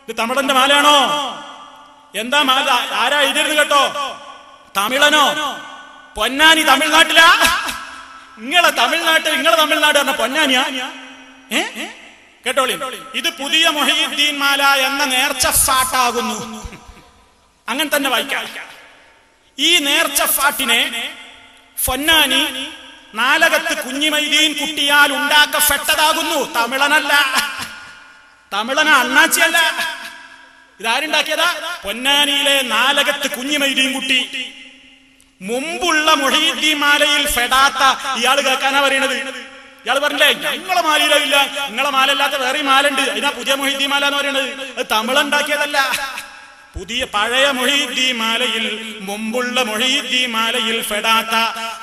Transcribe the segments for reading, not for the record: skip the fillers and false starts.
ഇത് തമിഴന്റെ മാലയാണോ? എന്താ മാല? ആരാ എഴുതിയിരുന്നു കേട്ടോ? തമിഴനോ? പൊന്നാനി തമിഴ്നാട്ടിലാ? നിങ്ങളെ തമിഴ്നാട് പറഞ്ഞ പൊന്നാനിയാ? കേട്ടോളി, ഇത് പുതിയ മൊഹീദ്ദീൻ മാല എന്ന നേർച്ച ഫാട്ടാകുന്നു. അങ്ങനെ തന്നെ വായിക്കാം. ഈ നേർച്ച ഫാട്ടിനെ പൊന്നാനി നാലകത്ത് കുഞ്ഞിമൈദീൻ കുട്ടിയാൽ ഉണ്ടാക്കപ്പെട്ടതാകുന്നു. തമിഴനല്ല, തമിഴന അണ്ണാച്ചിയല്ല. ഇതാരുണ്ടാക്കിയതാ? പൊന്നാനിയിലെ നാലകത്ത് കുഞ്ഞിമൈദീൻ കുട്ടി. മുമ്പുള്ള മൊഹീദ്ദീൻ മാലയിൽ ഫെടാത്ത ഇയാള് കേൾക്കാനാ പറയണത്. ഇയാൾ പറഞ്ഞില്ലേ ഞങ്ങളെ മാലയിലില്ല, നിങ്ങളെ മാലല്ലാത്ത വേറെ മാലുണ്ട്, അതിനാ പുതിയ മൊഹീദ്ദീൻ മാല എന്ന് പറയുന്നത്. അത് തമിഴുണ്ടാക്കിയതല്ല. പഴയ മൊഹീദ്ദീൻ മാലയിൽ, മുമ്പുള്ള മൊഹീദ്ദീൻ മാലയിൽ ഫെടാത്ത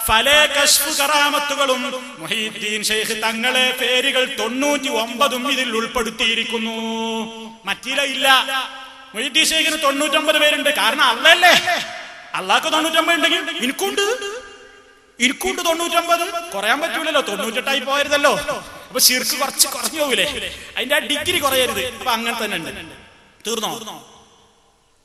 പല കശ്ഫ് കറാമത്തുകളും മൊഹീദ്ദീൻ ശൈഖ് തങ്ങളെ പേരുകൾ 99 ഇതിൽ ഉൾപ്പെടുത്തിയിരിക്കുന്നു. മറ്റില ഇല്ല. മൊഹീദ്ദീൻ ശൈഖിന് 99 പേരുണ്ട്. കാരണം അള്ളല്ലേ, അള്ളാഹ്ക്ക് 99 ഉണ്ടെങ്കിൽ എനിക്കുണ്ട് 99. കുറയാൻ പറ്റൂലല്ലോ, 98 പോയരുതല്ലോ. അപ്പൊ ശിർക്ക് കുറച്ച് കുറഞ്ഞു പോകില്ലേ? അതിന്റെ ആ ഡിഗ്രി കുറയരുത്. അപ്പൊ അങ്ങനെ തന്നെ ഉണ്ട്. തീർന്നോ?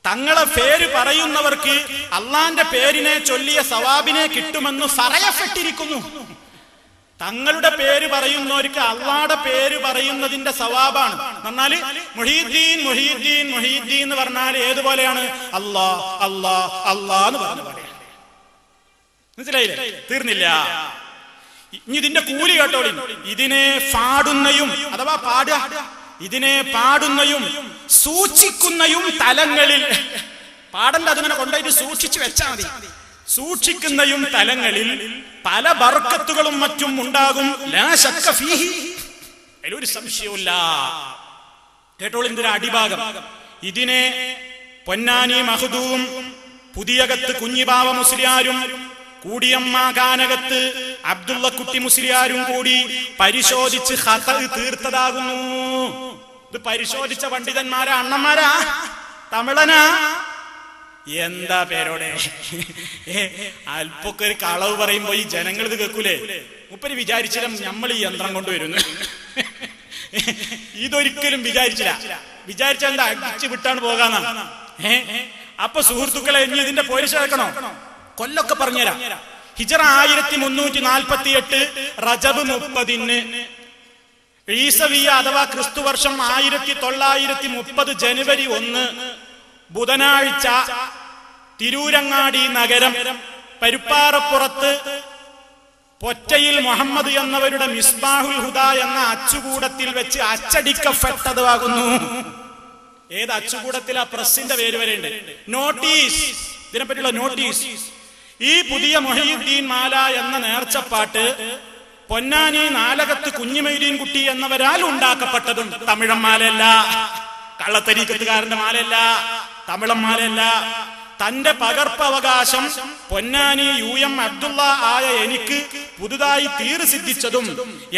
തങ്ങളെ പേര് പറയുന്നവർക്ക് അള്ളാന്റെ പേരിനെ ചൊല്ലിയ സവാബിനെ കിട്ടുമെന്ന് പറയപ്പെട്ടിരിക്കുന്നു. തങ്ങളുടെ പേര് പറയുന്നവർക്ക് അള്ളാന്റെ പേര് പറയുന്നതിന്റെ സവാബാണ്. എന്നാല് മുഹീദ്ദീൻ മുഹീദ്ദീൻ മുഹീദ്ദീൻ എന്ന് പറഞ്ഞാൽ ഏതുപോലെയാണ്? അല്ലാ അല്ലാ അല്ലാ എന്ന് പറഞ്ഞ പോലെയാണ്. മനസ്സിലായില്ലേ? തീർന്നില്ല. ഇനി ഇതിന്റെ കൂലി കേട്ടോളി. ഇതിനെ പാടുന്നയും അഥവാ ഇതിനെ പാടുന്നയും സൂക്ഷിക്കുന്നയും തലങ്ങളിൽ, പാടണ്ട, അതിങ്ങനെ കൊണ്ടുപോയിട്ട് സൂക്ഷിച്ചു വെച്ചാൽ മതി. സൂക്ഷിക്കുന്നയും തലങ്ങളിൽ പല ബർക്കത്തുകളും മറ്റും ഉണ്ടാകും. ലാ ശക്ക ഫീഹി, അതിലൊരു സംശയവുമില്ല. കേട്ടോളി ഇതിന്റെ അടിഭാഗം. ഇതിനെ പൊന്നാനി മഹ്ദൂം, പുതിയകത്ത് കുഞ്ഞിബാവ മുസ്ലിയാരും, കൂടിയമ്മ കാനകത്ത് അബ്ദുള്ള കുട്ടി മുസ്ലിയാരും കൂടി പരിശോധിച്ച് ഖത തീർത്തതാകുന്നു. ഇത് പരിശോധിച്ച പണ്ഡിതന്മാരാ, അണ്ണന്മാരാ, തമിഴനാ? എന്താ പേരോടെ? അല്പൊക്കെ ഒരു കളവ് പറയുമ്പോ ഈ ജനങ്ങൾ ഇത് കേൾക്കൂലേ? മുപ്പര് വിചാരിച്ചില്ല നമ്മൾ ഈ യന്ത്രം കൊണ്ടുവരുന്നു. ഇതൊരിക്കലും വിചാരിച്ചില്ല. വിചാരിച്ചാൽ എന്താ അടിച്ചു വിട്ടാണ് പോകാന്നാണ്. അപ്പൊ സുഹൃത്തുക്കളെ, ഇനി ഇതിന്റെ പോലീസ് കേൾക്കണോ? കൊല്ലൊക്കെ പറഞ്ഞുതരാം. ഹിജറ 1348 റജബ് 30 ഈസവിയ അഥവാ ക്രിസ്തുവർഷം 1930 ജനുവരി 1 ബുധനാഴ്ച തിരൂരങ്ങാടി നഗരം പരുപ്പാറപ്പുറത്ത് പൊറ്റയിൽ മുഹമ്മദ് എന്നവരുടെ മിസ്ബാഹുൽ ഹുദ എന്ന അച്ചുകൂടത്തിൽ വെച്ച് അച്ചടിക്കപ്പെട്ടതാകുന്നു. ഏത് അച്ചുകൂടത്തിൽ? ആ പ്രസിന്റെ പേര് വരെയുണ്ട്. നോട്ടീസ്, ഇതിനെപ്പറ്റിയുള്ള നോട്ടീസ്. ഈ പുതിയ മൊഹീദ്ദീൻ മാല എന്ന നേർച്ചപ്പാട്ട് പൊന്നാനി നാലകത്ത് കുഞ്ഞിമൈദീൻ കുട്ടി എന്നവരാൽ ഉണ്ടാക്കപ്പെട്ടതും തമിഴൻ മാലയല്ല, കള്ളത്തരീക്കത്തുകാരന്റെ മാലയല്ല, തമിഴൻ മാലയല്ല. തന്റെ പകർപ്പവകാശം പൊന്നാനി UM അബ്ദുള്ള ആയ എനിക്ക് പുതുതായി സിദ്ധിച്ചതും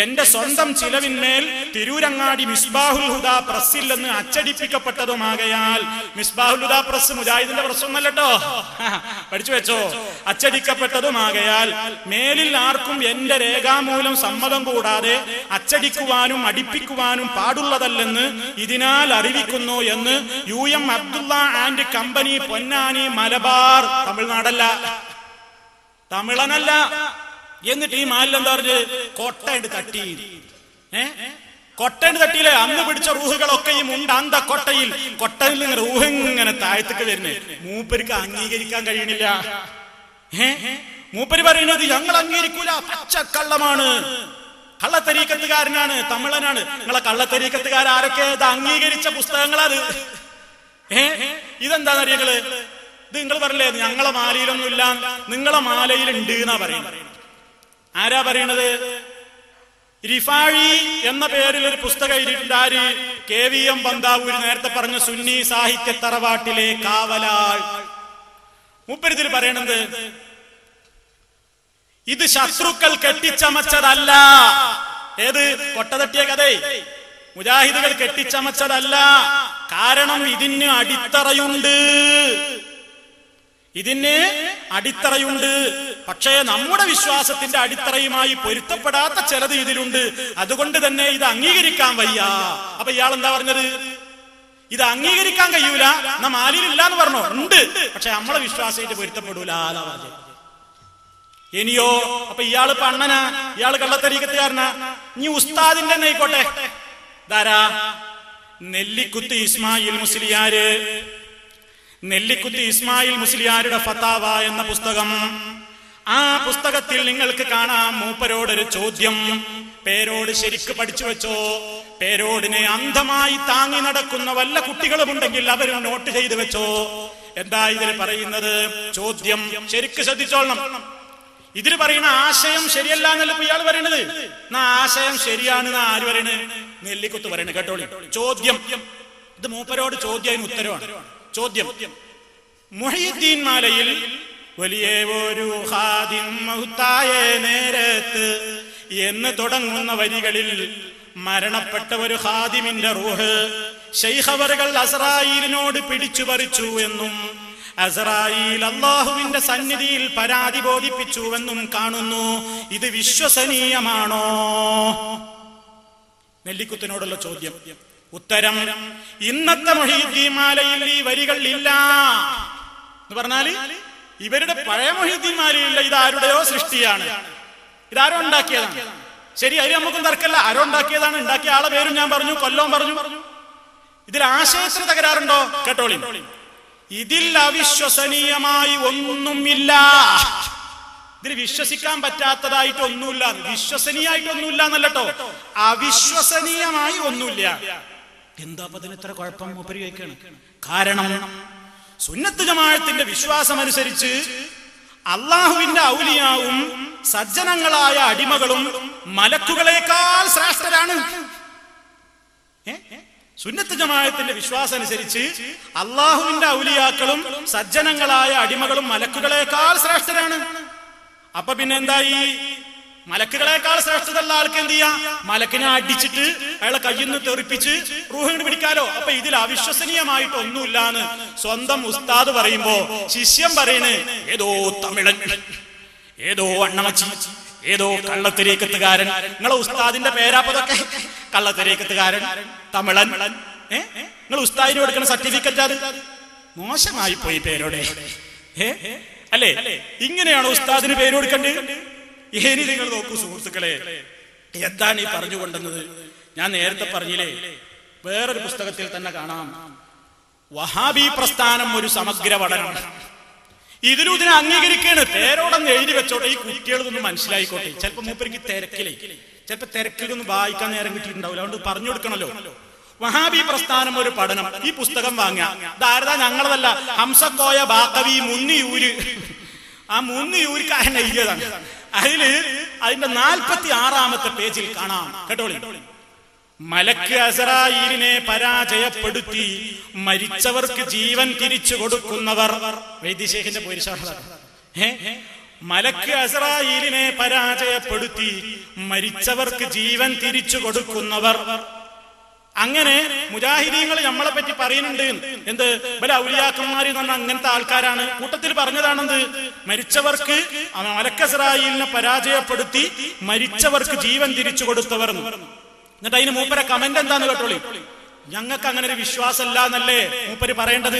എന്റെ സ്വന്തം ചിലവിന്മേൽ തിരൂരങ്ങാടി മിസ്ബാഹുൽ ഹുദ പ്രസ്സിൽ നിന്ന് അച്ചടിപ്പിക്കപ്പെട്ടതുമാകയാൽ, മിസ്ബാഹുൽ ഹുദ പ്രസ് മുജാഹിദിന്റെ പ്രസ്സൊന്നല്ലോ, പഠിച്ചു വെച്ചോ, അച്ചടിക്കപ്പെട്ടതുമാകയാൽ മേലിൽ ആർക്കും എന്റെ രേഖാമൂലം സമ്മതം കൂടാതെ അച്ചടിക്കുവാനും അടിപ്പിക്കുവാനും പാടുള്ളതല്ലെന്ന് ഇതിനാൽ അറിയിക്കുന്നു എന്ന് UM Abdulla and company, Ponnani, Malabar, തമിഴ്നാടല്ല, തമിഴനല്ല. എന്നിട്ട് ഈ മാലിൽ എന്താ പറഞ്ഞ്? കൊട്ടയുണ്ട് തട്ടി. കൊട്ടയുണ്ട് തട്ടിയില്ലേ? അന്ന് പിടിച്ച റൂഹുകളൊക്കെ ഈ മുണ്ടാന്ത കൊട്ടയിൽ നിന്ന് റൂഹ് ഇങ്ങനെ താഴത്തേക്ക് വരുന്നേ. മൂപ്പർക്ക് അംഗീകരിക്കാൻ കഴിയണില്ല. മൂപ്പര് പറയുന്നത് ഞങ്ങൾ അംഗീകരിക്കൂല, പച്ചക്കള്ളമാണ്, കള്ളത്തരീക്കത്തുകാരനാണ്, തമിഴനാണ്. നിങ്ങളെ കള്ളത്തരീക്കത്തുകാരൊക്കെ ഇത് അംഗീകരിച്ച പുസ്തകങ്ങളത്. ഇതെന്താന്നറിയങ്ങള്? ഇത് നിങ്ങൾ പറഞ്ഞില്ലേ ഞങ്ങളെ മാലയിലൊന്നുമില്ല, നിങ്ങളെ മാലയിലുണ്ട് എന്നാ പറയുന്നത്. ആരാ പറയണത്? റിഫാഴി എന്ന പേരിൽ ഒരു പുസ്തകം എഴുതിയിട്ടുണ്ട്. ആര്? KVM ബന്താവൂർ, നേരത്തെ പറഞ്ഞ സുന്നി സാഹിത്യ തറവാട്ടിലെ കാവലാൾ. മുപ്പരിതിൽ പറയണത് ഇത് ശത്രുക്കൾ കെട്ടിച്ചമച്ചതല്ല. ഏത്? കൊട്ടതട്ടിയ കഥ മുജാഹിദുകൾ കെട്ടിച്ചമച്ചതല്ല. കാരണം ഇതിന് അടിത്തറയുണ്ട്, ഇതിന് അടിത്തറയുണ്ട്. പക്ഷേ നമ്മുടെ വിശ്വാസത്തിന്റെ അടിത്തറയുമായി പൊരുത്തപ്പെടാത്ത ചിലത് ഇതിലുണ്ട്. അതുകൊണ്ട് തന്നെ ഇത് അംഗീകരിക്കാൻ വയ്യ. അപ്പൊ ഇയാൾ എന്താ പറഞ്ഞത്? ഇത് അംഗീകരിക്കാൻ കഴിയൂല. എന്നാ മാലിയിലില്ല എന്ന് പറഞ്ഞോ, ഉണ്ട്, പക്ഷെ നമ്മളെ വിശ്വാസമായിട്ട് പൊരുത്തപ്പെടൂല. ഇനിയോ അപ്പൊ ഇയാള് പണ്ണനാ, ഇയാള് കള്ളത്തരീക്കത്തുകാരനാ. നീ ഉസ്താദിന്റെ തന്നെ ആയിക്കോട്ടെ. ധാരാ നെല്ലിക്കുത്ത് ഇസ്മായിൽ മുസ്ലിയാര്, നെല്ലിക്കുത്ത് ഇസ്മായിൽ മുസ്ലിയാരുടെ ഫതാവ എന്ന പുസ്തകം. ആ പുസ്തകത്തിൽ നിങ്ങൾക്ക് കാണാം മൂപ്പരോടൊരു ചോദ്യം. പേരോട് ശരിക്ക് പഠിച്ചു വെച്ചോ. പേരോടിനെ അന്ധമായി താങ്ങി നടക്കുന്ന വല്ല കുട്ടികളുമുണ്ടെങ്കിൽ അവർ നോട്ട് ചെയ്ത് വെച്ചോ. എന്താ ഇതിൽ പറയുന്നത്? ചോദ്യം ശരിക്ക് ശ്രദ്ധിച്ചോളണം. ഇതിൽ പറയുന്ന ആശയം ശരിയല്ല എന്നല്ല ഇയാൾ പറയണത്. എന്നാ ആശയം ശരിയാണെന്ന് ആര് പറയണത്? നെല്ലിക്കുത്ത് പറയണത്. കേട്ടോളി ചോദ്യം. ഇത് മൂപ്പരോട് ചോദ്യം ഉത്തരവാണ്. ചോദ്യം: മുഹീദ്ദീൻ മാലയിൽ വലിയ ഒരു ഖാദിം മൗത്തായ നേരത്ത് എന്ന് തുടങ്ങുന്ന വരികളിൽ മരണപ്പെട്ട ഒരു ഖാദിമിന്റെ റൂഹ് ശൈഖ് അവറുകൾ അസ്റായീലിനോട് പിടിച്ചു പറിച്ചു എന്നും അസ്റായീൽ അല്ലാഹുവിന്റെ സന്നിധിയിൽ പരാതി ബോധിപ്പിച്ചുവെന്നും കാണുന്നു. ഇത് വിശ്വസനീയമാണോ? നെല്ലിക്കുത്തിനോടുള്ള ചോദ്യം. ഉത്തരം: ഇന്നത്തെ മുഹീദ്ദീൻ മാലയിൽ ഈ വരികൾ ഇല്ല എന്ന് പറഞ്ഞാല് ഇവരുടെ പഴയ മുഹീദ്ദീൻ മാലയില്ല. ഇതാരുടെയോ സൃഷ്ടിയാണ്, ഇതാരോ ഉണ്ടാക്കിയതാണ്. ശരി, അതിന് നമുക്കും തർക്കമില്ല. ആരോ ഉണ്ടാക്കിയതാണ്. ഉണ്ടാക്കിയ ആളെ പേരും ഞാൻ പറഞ്ഞു, കൊല്ലവും പറഞ്ഞു. ഇതിൽ ആശയത്തിന് തകരാറുണ്ടോ? കേട്ടോളി. ഇതിൽ അവിശ്വസനീയമായി ഒന്നുമില്ല. ഇതിൽ വിശ്വസിക്കാൻ പറ്റാത്തതായിട്ട് ഒന്നുമില്ല. വിശ്വസനീയമായിട്ടൊന്നുമില്ല എന്നല്ലോ, അവിശ്വസനീയമായി ഒന്നുമില്ല. എന്താ അതിന് ഇത്ര കുഴപ്പം മൂപ്പര് കേൾക്കാണ്? കാരണം സുന്നത്ത് ജമാഅത്തിന്റെ വിശ്വാസമനുസരിച്ച് അള്ളാഹുവിന്റെ ഔലിയാവും സജ്ജനങ്ങളായ അടിമകളും മലക്കുകളെക്കാൾ ശ്രേഷ്ഠരാണ്. സുന്നത്ത് ജമാഅത്തിന്റെ വിശ്വാസം അനുസരിച്ച് അള്ളാഹുവിന്റെ ഔലിയാക്കളും സജ്ജനങ്ങളായ അടിമകളും മലക്കുകളെക്കാൾ ശ്രേഷ്ഠരാണ്. അപ്പൊ പിന്നെ എന്തായി? മലക്കുകളെക്കാൾ ശ്രേഷ്ഠതയുള്ള ആൾക്ക് എന്ത് ചെയ്യാ? മലക്കിനെ അടിച്ചിട്ട് അയാളെ കയ്യിൽ നിന്ന് തെറിപ്പിച്ച് റൂഹിന് പിടിക്കാലോ. അപ്പൊ ഇതിൽ അവിശ്വസനീയമായിട്ട് ഒന്നുമില്ലാന്ന് സ്വന്തം ഉസ്താദ് പറയുമ്പോ ശിഷ്യം പറയണ് ഏതോ തമിഴൻ, ഏതോ അണ്ണമച്ചി, ഏതോ കള്ളത്തരീക്കത്തുകാരൻ. നിങ്ങളെ ഉസ്താദിന്റെ പേരാപ്പതൊക്കെ കള്ളത്തരീക്കത്തുകാരൻ, തമിഴൻ. നിങ്ങൾ ഉസ്താദിന് കൊടുക്കുന്ന സർട്ടിഫിക്കറ്റ് അത് മോശമായി പോയി പേരോടെ. അല്ലേ? ഇങ്ങനെയാണോ ഉസ്താദിന് പേര് കൊടുക്കേണ്ടത്? ഇനി നിങ്ങൾ നോക്കൂ സുഹൃത്തുക്കളെ, എന്താണ് ഈ പറഞ്ഞുകൊണ്ടുന്നത്? ഞാൻ നേരത്തെ പറഞ്ഞില്ലേ, വേറൊരു പുസ്തകത്തിൽ തന്നെ കാണാം വഹാബി പ്രസ്ഥാനം ഒരു സമഗ്ര പഠനം. ഇതിലും ഇതിനെ അംഗീകരിക്കാണ്. പേരോടൊന്ന് എഴുതി വെച്ചോട്ടെ, ഈ കുട്ടികളൊന്നും മനസ്സിലായിക്കോട്ടെ. ചിലപ്പോ മൂപ്പർക്ക് ചിലപ്പോ തിരക്കിലൊന്നും വായിക്കാൻ നേരം കിട്ടിയിട്ടുണ്ടാവില്ല. അതുകൊണ്ട് പറഞ്ഞു കൊടുക്കണല്ലോ. വഹാബി പ്രസ്ഥാനം ഒരു പഠനം. ഈ പുസ്തകം വാങ്ങുക. ഇതാരതാ? ഞങ്ങളതല്ല, ഹംസക്കോയ ബാക്കവി മുന്നിയൂര്. ആ മുന്നിയൂർക്കാരൻ എഴുതിയതാണ്. അതിന്റെ 46-ാമത്തെ പേജിൽ കാണാം. കേട്ടോളി. മലക്ക് അസ്റായീലിനെ പരാജയപ്പെടുത്തി മരിച്ചവർക്ക് ജീവൻ തിരിച്ചു കൊടുക്കുന്നവർ. വൈദ്യശേഖിന്റെ പോരിശാഖ. മലക്ക് അസ്റായീലിനെ പരാജയപ്പെടുത്തി മരിച്ചവർക്ക് ജീവൻ തിരിച്ചു കൊടുക്കുന്നവർ. അങ്ങനെ മുജാഹിദീങ്ങൾ നമ്മളെ പറ്റി പറയുന്നുണ്ട്. എന്ത്? ബല ഔലിയാക്കന്മാര് എന്ന് പറഞ്ഞാൽ അങ്ങനത്തെ ആൾക്കാരാണ്. കൂട്ടത്തിൽ പറഞ്ഞതാണെന്ത്? മരിച്ചവർക്ക് മലക്ക് അസ്റായീലിനെ പരാജയപ്പെടുത്തി മരിച്ചവർക്ക് ജീവൻ തിരിച്ചു കൊടുത്തവർ. എന്നിട്ട് അതിന് മൂപ്പരെ കമന്റ് എന്താന്ന് കേട്ടോളി. ഞങ്ങൾക്ക് അങ്ങനെ ഒരു വിശ്വാസമല്ല എന്നല്ലേ മൂപ്പര് പറയേണ്ടത്?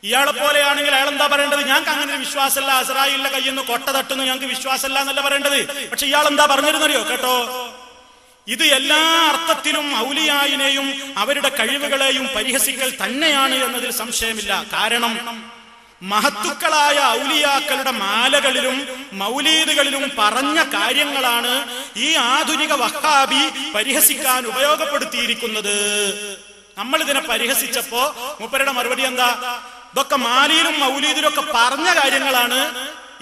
ഇയാളെ പോലെയാണെങ്കിൽ അയാൾ എന്താ പറയേണ്ടത്? ഞങ്ങൾക്ക് അങ്ങനെ ഒരു വിശ്വാസമല്ല, അസ്റായീലിന്റെ കയ്യിൽ നിന്ന് കൊട്ട തട്ടുന്നു, ഞങ്ങൾക്ക് വിശ്വാസമല്ല എന്നല്ല പറയേണ്ടത്. പക്ഷെ ഇയാൾ എന്താ പറഞ്ഞിരുന്നറിയോ? കേട്ടോ, ഇത് എല്ലാ അർത്ഥത്തിലും ഔലിയായിനെയും അവരുടെ കഴിവുകളെയും പരിഹസിക്കൽ തന്നെയാണ് എന്നതിൽ സംശയമില്ല. കാരണം മഹത്തുക്കളായ ഔലിയാക്കളുടെ മാലകളിലും മൗലീദുകളിലും പറഞ്ഞ കാര്യങ്ങളാണ് ഈ ആധുനിക വഹാബി പരിഹസിക്കാൻ ഉപയോഗപ്പെടുത്തിയിരിക്കുന്നത്. നമ്മൾ ഇതിനെ പരിഹസിച്ചപ്പോ മൂപ്പരുടെ മറുപടി എന്താ? ഇതൊക്കെ മാലയിലും മൗലീദിലും ഒക്കെ പറഞ്ഞ കാര്യങ്ങളാണ്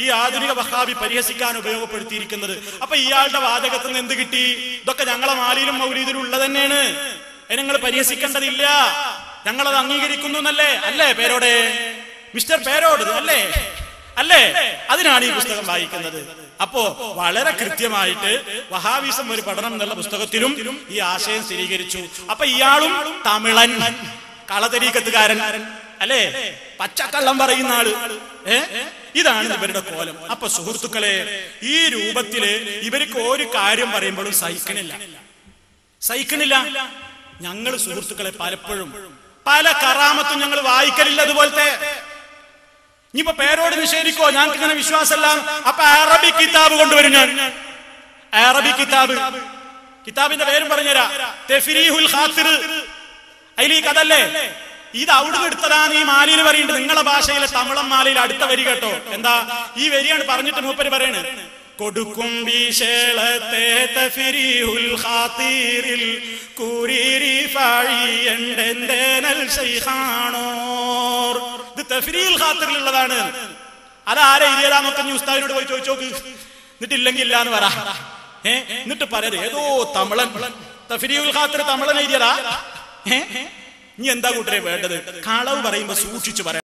ഈ ആധുനിക വഹാബി പരിഹസിക്കാൻ ഉപയോഗപ്പെടുത്തിയിരിക്കുന്നത്. അപ്പൊ ഇയാളുടെ വാചകത്തിൽ നിന്ന് എന്ത് കിട്ടി? ഇതൊക്കെ ഞങ്ങളെ മാലയിലും മൗലീദിലും ഉള്ളത് തന്നെയാണ്, നിങ്ങൾ പരിഹസിക്കേണ്ടതില്ല, ഞങ്ങളത് അംഗീകരിക്കുന്നു എന്നല്ലേ? അല്ലേ പേരോടെ? മിസ്റ്റർ പേരോട് അല്ലേ? അല്ലേ? അതിനാണ് ഈ പുസ്തകം വായിക്കുന്നത്. അപ്പോ വളരെ കൃത്യമായിട്ട് വഹാബിസം ഒരു പഠനം എന്നുള്ള പുസ്തകത്തിലും ഈ ആശയം സ്ഥിരീകരിച്ചു. അപ്പൊ ഇയാളും തമിഴൻ, കളതരീക്കത്തുകാരൻ അല്ലേ, പച്ചക്കള്ളം പറയുന്ന ആള്. ഇതാണ് ഇവരുടെ കോലം. അപ്പൊ സുഹൃത്തുക്കളെ, ഈ രൂപത്തില് ഇവർക്ക് ഒരു കാര്യം പറയുമ്പോഴും സഹിക്കണില്ല. ഞങ്ങൾ സുഹൃത്തുക്കളെ പലപ്പോഴും പല കറാമത്തും ഞങ്ങൾ വായിക്കലില്ല അതുപോലത്തെ. ഇനിയിപ്പോ പേരോട് നിഷേധിക്കോ, ഞങ്ങൾക്ക് ഇങ്ങനെ വിശ്വാസമല്ല. അപ്പൊ അറബിക് കിതാബ് കൊണ്ടുവരും ഞാൻ. അറബിക് കിതാബിന്റെ പേരും പറഞ്ഞുതരാ. തഫ്രീഹുൽ ഖാത്തിർ. അതിൽ ഈ കഥല്ലേ, ഇത് അവിടുന്ന് എടുത്തതാണ് ഈ മാലയിൽ പറയുന്നുണ്ട്. നിങ്ങളെ ഭാഷയിലെ തമിഴൻ മാലയിൽ അടുത്ത വരി കേട്ടോ. എന്താ ഈ വരിയാണ് പറഞ്ഞിട്ട് മൂപ്പര് പറയണ്, കൊടുക്കും വിശേളത്തെ തഫ്രീഹുൽ ഖാത്തിറിൽ കുരീരി ഫാഴിയണ്ടൽ ശൈഖാനോർ. ഇത് തഫ്രീഹുൽ ഖാത്തിറിലുള്ളതാണ്. അതാരെ എഴുതിയതാന്നൊക്കെ ഉസ്താദിനോട് പോയി ചോദിച്ചോക്ക്. എന്നിട്ടില്ലെങ്കിൽ ഇല്ലാന്ന് പറ. എന്നിട്ട് പറയത് ഏതോ തമിഴൻ തഫ്രീഹുൽ ഖാത്തിർ തമിഴൻ എഴുതിയതാ. ഇനി എന്താ കൂട്ടരെ വേണ്ടത്? കളവ് പറയുമ്പോ സൂക്ഷിച്ചു പറയാം.